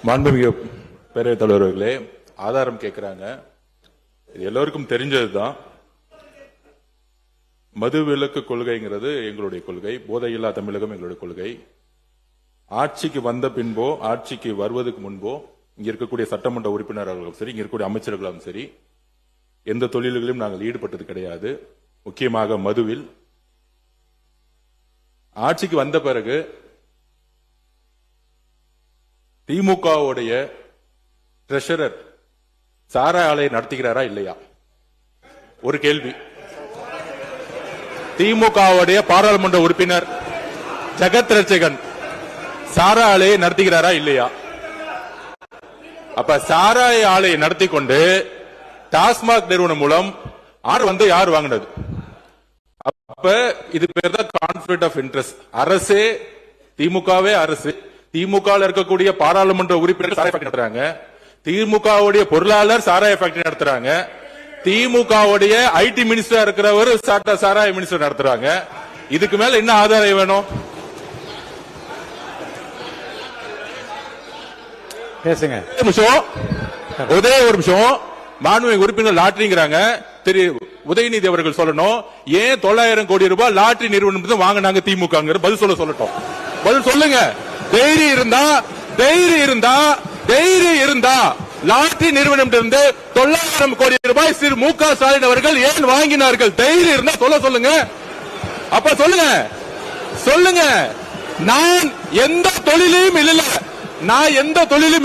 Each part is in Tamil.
மாண்புமிகு பேரவைத் தலைவர்களே, ஆதாரம் கேட்கிறாங்க. இது எல்லோருக்கும் தெரிஞ்சதுதான். மது விலக்கு கொள்கைங்கிறது எங்களுடைய கொள்கை, போதையில்லா தமிழகம் எங்களுடைய கொள்கை. ஆட்சிக்கு வந்த பின்போ ஆட்சிக்கு வருவதற்கு முன்போ இங்க இருக்கக்கூடிய சட்டமன்ற உறுப்பினர்களும் சரி, இங்க இருக்கக்கூடிய அமைச்சர்களும் சரி, எந்த தொழில்களிலும் நாங்கள் ஈடுபட்டது கிடையாது. முக்கியமாக மதுவில். ஆட்சிக்கு வந்த பிறகு திமுகவுடைய ட்ரெஷரர் சாராய ஆலையை நடத்துகிறாரா இல்லையா? ஒரு கேள்வி. திமுகவுடைய பாராளுமன்ற உறுப்பினர் ஜெகத் ரட்சகன் சாராய ஆலையை நடத்துகிறாரா இல்லையா? அப்ப சாராய ஆலையை நடத்தி கொண்டு டாஸ்மாக் நிறுவனம் மூலம் யார் வாங்கினது? அப்ப இது பேர் தான் கான்ஃபிளிக்ட் ஆஃப் இன்ட்ரெஸ்ட். அரசே, திமுகவே அரசு, திமுக இருக்கக்கூடிய பாராளுமன்ற உறுப்பினர் சாராய ஃபேக்டரி நடத்துறாங்க, திமுகவுடைய பொருளாளர் சாராய ஃபேக்டரி நடத்துறாங்க, திமுகவுடைய ஐடி மினிஸ்டர் இருக்கிறவர் சாராய மினிஸ்டர் நடத்துறாங்க. இதுக்கு மேல என்ன ஆதாரம் வேணும்? பேசுங்க. ஒரே ஒரு நிமிஷம். மாண்புமிகு உறுப்பினர் லாட்டரிங்கிறாங்க. திரு உதயநிதி அவர்கள் சொல்லணும், ஏன் 900 கோடி ரூபாய் லாட்டரி நிறுவனம் வாங்கினாங்க திமுக? பதில் சொல்லட்டும். பதில் சொல்லுங்க. தைரியம் இருந்தா லாட்டரி நிறுவனம் 900 கோடி ரூபாய் திரு மு.க. ஸ்டாலின் அவர்கள் ஏன் வாங்கினார்கள்? தைரியம் இருந்தா சொல்லுங்க. அப்ப சொல்லுங்க. நான் எந்த தொழிலையும்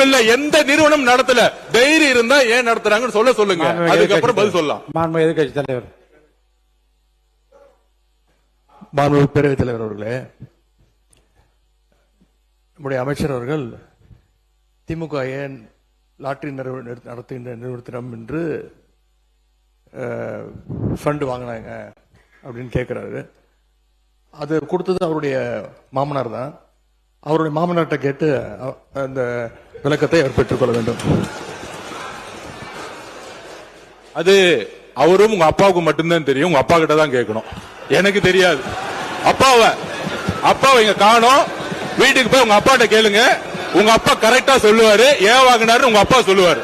இல்ல, எந்த நிறுவனம் நடத்தல. தைரியம் இருந்தா ஏன் நடத்துறாங்கன்னு சொல்லுங்க. அதுக்கப்புறம் பதில் சொல்லலாம். மாண்புமிகு எதிர்க்கட்சி தலைவர், மாண்புமிகு பேரவைத் தலைவர் அவர்களே, நம்முடைய அமைச்சர் அவர்கள் திமுக ஏன் லாட்டரி நடத்துகின்ற நிறுவனத்திடம் என்று ஃபண்ட் வாங்கினாங்க அப்படின்னு கேட்கிறாரு. அது கொடுத்தது அவருடைய மாமனார் தான். அவருடைய மாமனார்ட்ட கேட்டு அந்த விளக்கத்தை அவர் பெற்றுக்கொள்ள வேண்டும். அது அவரும் உங்க அப்பாவுக்கு மட்டும்தான் தெரியும். உங்க அப்பா கிட்ட தான் கேட்கணும், எனக்கு தெரியாது. அப்பாவை இங்க காணோம். வீட்டுக்கு போய் உங்க அப்பாட்ட கேளுங்க. உங்க அப்பா கரெக்டா சொல்லுவாரு. ஏன் வாங்கினாரு உங்க அப்பா சொல்லுவாரு.